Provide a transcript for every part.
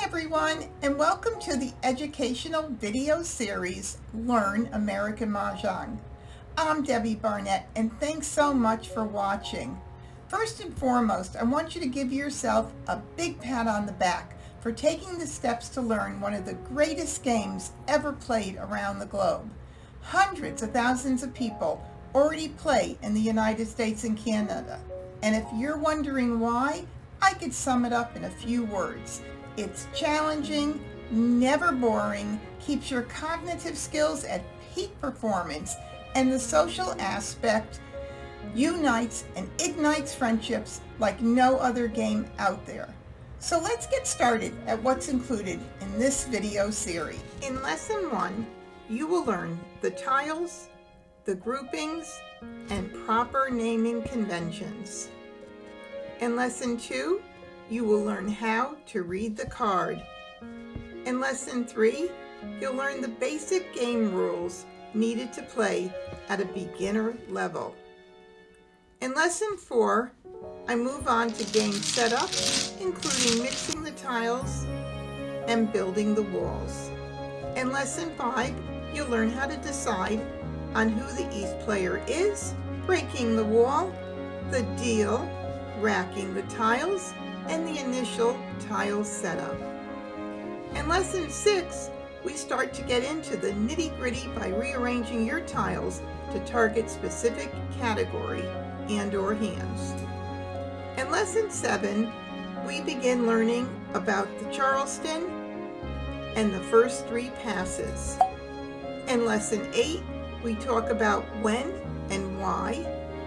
everyone, and welcome to the educational video series, Learn American Mahjong. I'm Debbie Barnett, and thanks so much for watching. First and foremost, I want you to give yourself a big pat on the back for taking the steps to learn one of the greatest games ever played around the globe. Hundreds of thousands of people already play in the United States and Canada, and if you're wondering why, I could sum it up in a few words. It's challenging, never boring, keeps your cognitive skills at peak performance, and the social aspect unites and ignites friendships like no other game out there. So let's get started at what's included in this video series. In Lesson 1, you will learn the tiles, the groupings, and proper naming conventions. In Lesson 2, you will learn how to read the card. In Lesson 3, you'll learn the basic game rules needed to play at a beginner level. In Lesson 4, I move on to game setup, including mixing the tiles and building the walls. In Lesson 5, you'll learn how to decide on who the East player is, breaking the wall, the deal, racking the tiles, and the initial tile setup. In Lesson 6, we start to get into the nitty-gritty by rearranging your tiles to target specific category and/or hands. In Lesson 7, we begin learning about the Charleston and the first 3 passes. In Lesson 8, we talk about when and why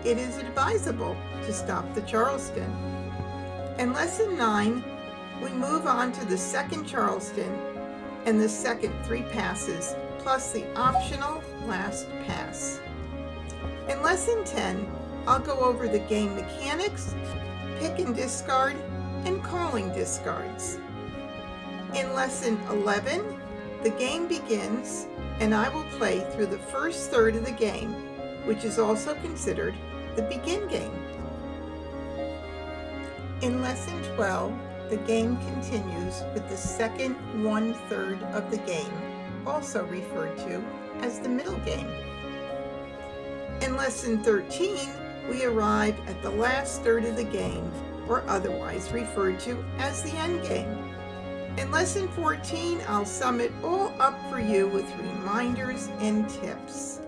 it is advisable to stop the Charleston. In Lesson 9, we move on to the second Charleston and the second 3 passes, plus the optional last pass. In Lesson 10, I'll go over the game mechanics, pick and discard, and calling discards. In Lesson 11, the game begins, and I will play through the first third of the game, which is also considered the begin game. In Lesson 12, the game continues with the second 1/3 of the game, also referred to as the middle game. In Lesson 13, we arrive at the last third of the game, or otherwise referred to as the end game. In Lesson 14, I'll sum it all up for you with reminders and tips.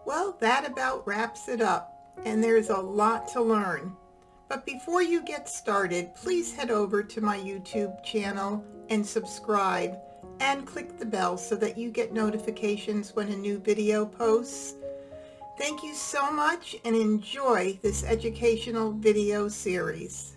Well, that about wraps it up. And there's a lot to learn. But before you get started, please head over to my YouTube channel and subscribe and click the bell so that you get notifications when a new video posts. Thank you so much and enjoy this educational video series.